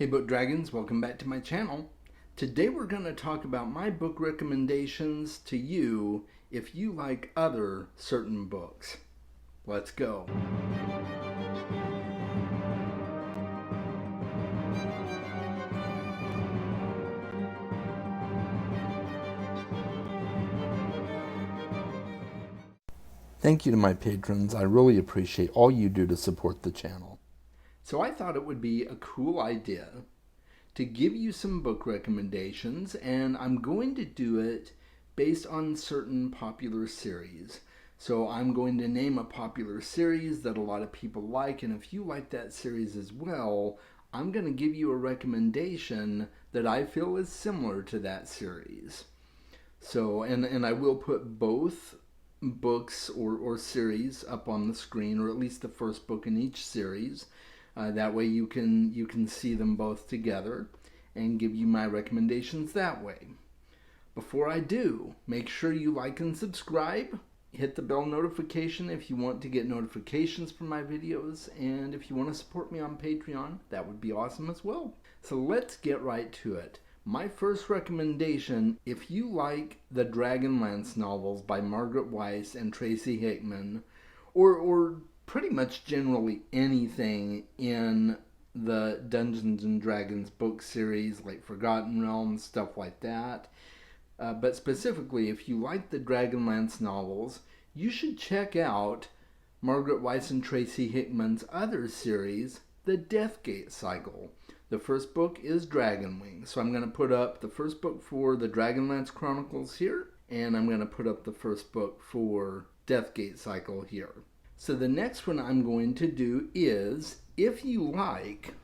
Hey Book Dragons, welcome back to my channel. Today we're going to talk about my book recommendations to you if you like other certain books. Let's go. Thank you to my patrons. I really appreciate all you do to support the channel. So I thought it would be a cool idea to give you some book recommendations, and I'm going to do it based on certain popular series. So I'm going to name a popular series that a lot of people like, and if you like that series as well, I'm going to give you a recommendation that I feel is similar to that series. So, and I will put both books or series up on the screen, or at least the first book in each series. That way you can see them both together and give you my recommendations that way. Before I do, make sure you like and subscribe. Hit the bell notification if you want to get notifications from my videos, and if you want to support me on Patreon, that would be awesome as well. So let's get right to it. My first recommendation, if you like the Dragonlance novels by Margaret Weis and Tracy Hickman, or pretty much generally anything in the Dungeons and Dragons book series, like Forgotten Realms, stuff like that. But specifically, if you like the Dragonlance novels, you should check out Margaret Weis and Tracy Hickman's other series, the Deathgate Cycle. The first book is Dragonwing. So I'm going to put up the first book for the Dragonlance Chronicles here, and I'm going to put up the first book for Deathgate Cycle here. So the next one I'm going to do is, if you like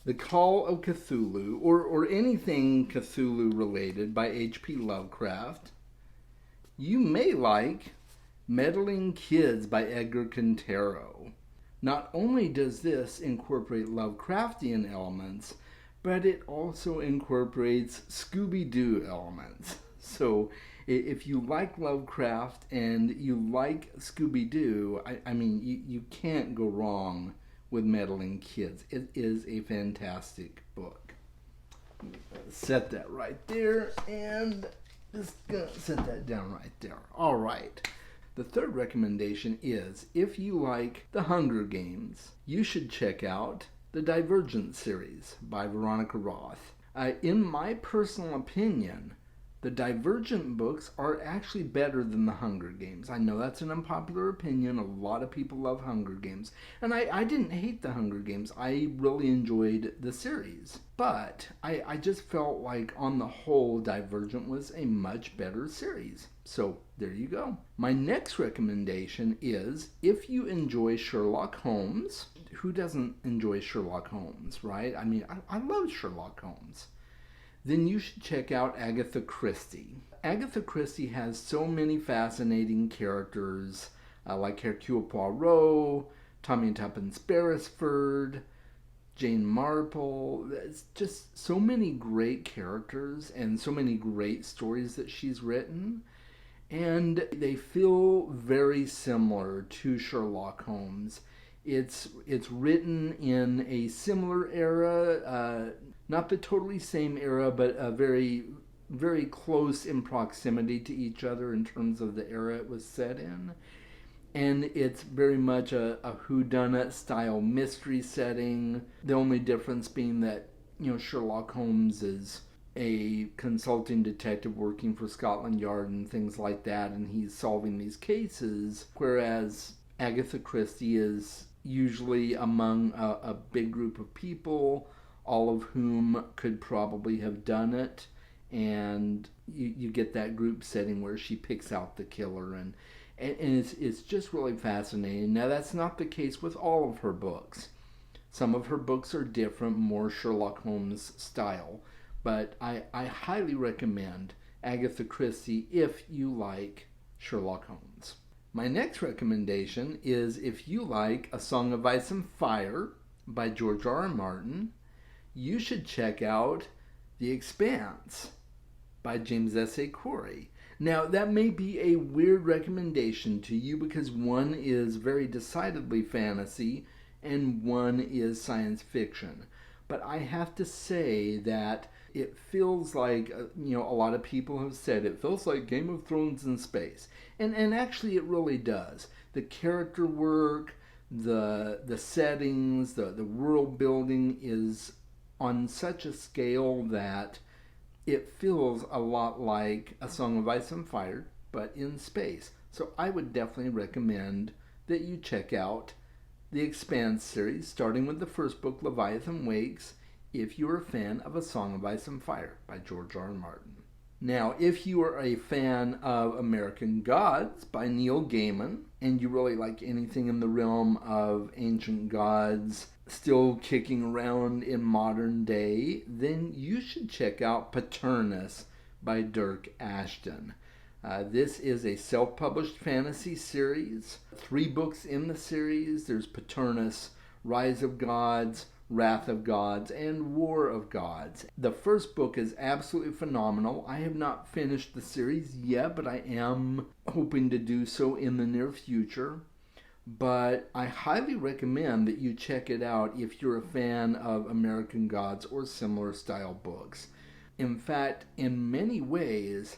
The Call of Cthulhu, or anything Cthulhu related by H.P. Lovecraft, you may like Meddling Kids by Edgar Quintero. Not only does this incorporate Lovecraftian elements, but it also incorporates Scooby-Doo elements. So if you like Lovecraft and you like Scooby-Doo, I mean, you can't go wrong with Meddling Kids. It is a fantastic book. Set that right there, and just gonna set that down right there. All right. The third recommendation is, if you like The Hunger Games, you should check out the Divergent series by Veronica Roth. In my personal opinion, the Divergent books are actually better than The Hunger Games. I know that's an unpopular opinion. A lot of people love Hunger Games. And I didn't hate The Hunger Games. I really enjoyed the series. But I just felt like, on the whole, Divergent was a much better series. So there you go. My next recommendation is, if you enjoy Sherlock Holmes, who doesn't enjoy Sherlock Holmes, right? I mean, I love Sherlock Holmes. Then you should check out Agatha Christie. Agatha Christie has so many fascinating characters, like Hercule Poirot, Tommy and Tuppence Beresford, Jane Marple. It's just so many great characters and so many great stories that she's written. And they feel very similar to Sherlock Holmes. It's written in a similar era, not the totally same era, but a very, very close in proximity to each other in terms of the era it was set in. And it's very much a whodunit style mystery setting. The only difference being that, Sherlock Holmes is a consulting detective working for Scotland Yard and things like that, and he's solving these cases, whereas Agatha Christie is usually among a big group of people, all of whom could probably have done it, and you get that group setting where she picks out the killer, and it's just really fascinating. Now, that's not the case with all of her books. Some of her books are different, more Sherlock Holmes style, but I highly recommend Agatha Christie if you like Sherlock Holmes. My next recommendation is, if you like A Song of Ice and Fire by George R. R. Martin, you should check out The Expanse by James S. A. Corey. Now, that may be a weird recommendation to you because one is very decidedly fantasy and one is science fiction. But I have to say that it feels like, a lot of people have said it feels like Game of Thrones in space. And actually, it really does. The character work, the settings, the world building is on such a scale that it feels a lot like A Song of Ice and Fire, but in space. So I would definitely recommend that you check out the Expanse series, starting with the first book, Leviathan Wakes, if you're a fan of A Song of Ice and Fire by George R. R. Martin. Now, if you are a fan of American Gods by Neil Gaiman, and you really like anything in the realm of ancient gods still kicking around in modern day, then you should check out Paternus by Dirk Ashton. This is a self-published fantasy series. 3 books in the series. There's Paternus, Rise of Gods, Wrath of Gods, and War of Gods. The first book is absolutely phenomenal. I have not finished the series yet, but I am hoping to do so in the near future. But I highly recommend that you check it out if you're a fan of American Gods or similar style books. In fact, in many ways,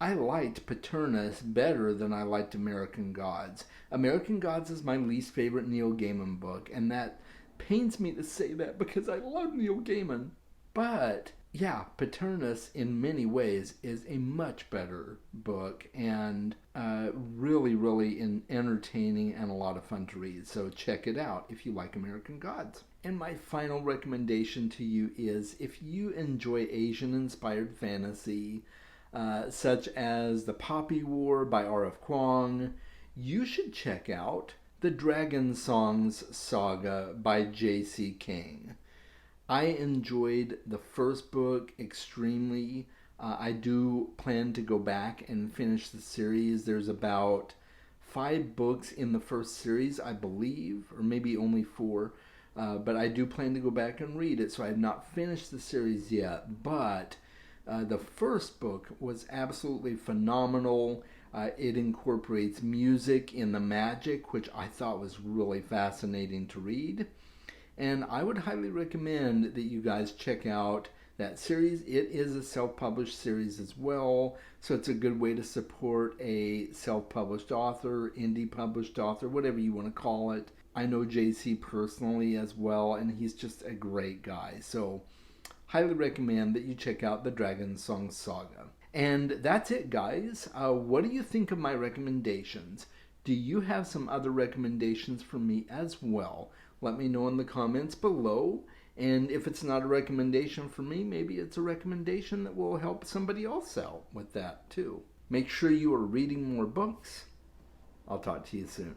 I liked Paternus better than I liked American Gods. American Gods is my least favorite Neil Gaiman book, and that pains me to say that because I love Neil Gaiman. But yeah, Paternus in many ways is a much better book and really, really entertaining and a lot of fun to read. So check it out if you like American Gods. And my final recommendation to you is if you enjoy Asian-inspired fantasy, such as The Poppy War by R.F. Kuang, you should check out the Dragon Songs Saga by J.C. King. I enjoyed the first book extremely. I do plan to go back and finish the series. There's about 5 books in the first series, I believe, or maybe only 4. But I do plan to go back and read it, so I have not finished the series yet. But the first book was absolutely phenomenal. It incorporates music in the magic, which I thought was really fascinating to read. And I would highly recommend that you guys check out that series. It is a self-published series as well, so it's a good way to support a self-published author, indie published author, whatever you want to call it. I know JC personally as well, and he's just a great guy. So highly recommend that you check out the Dragon Song Saga. And that's it, guys. What do you think of my recommendations? Do you have some other recommendations for me as well? Let me know in the comments below. And if it's not a recommendation for me, maybe it's a recommendation that will help somebody else out with that too. Make sure you are reading more books. I'll talk to you soon.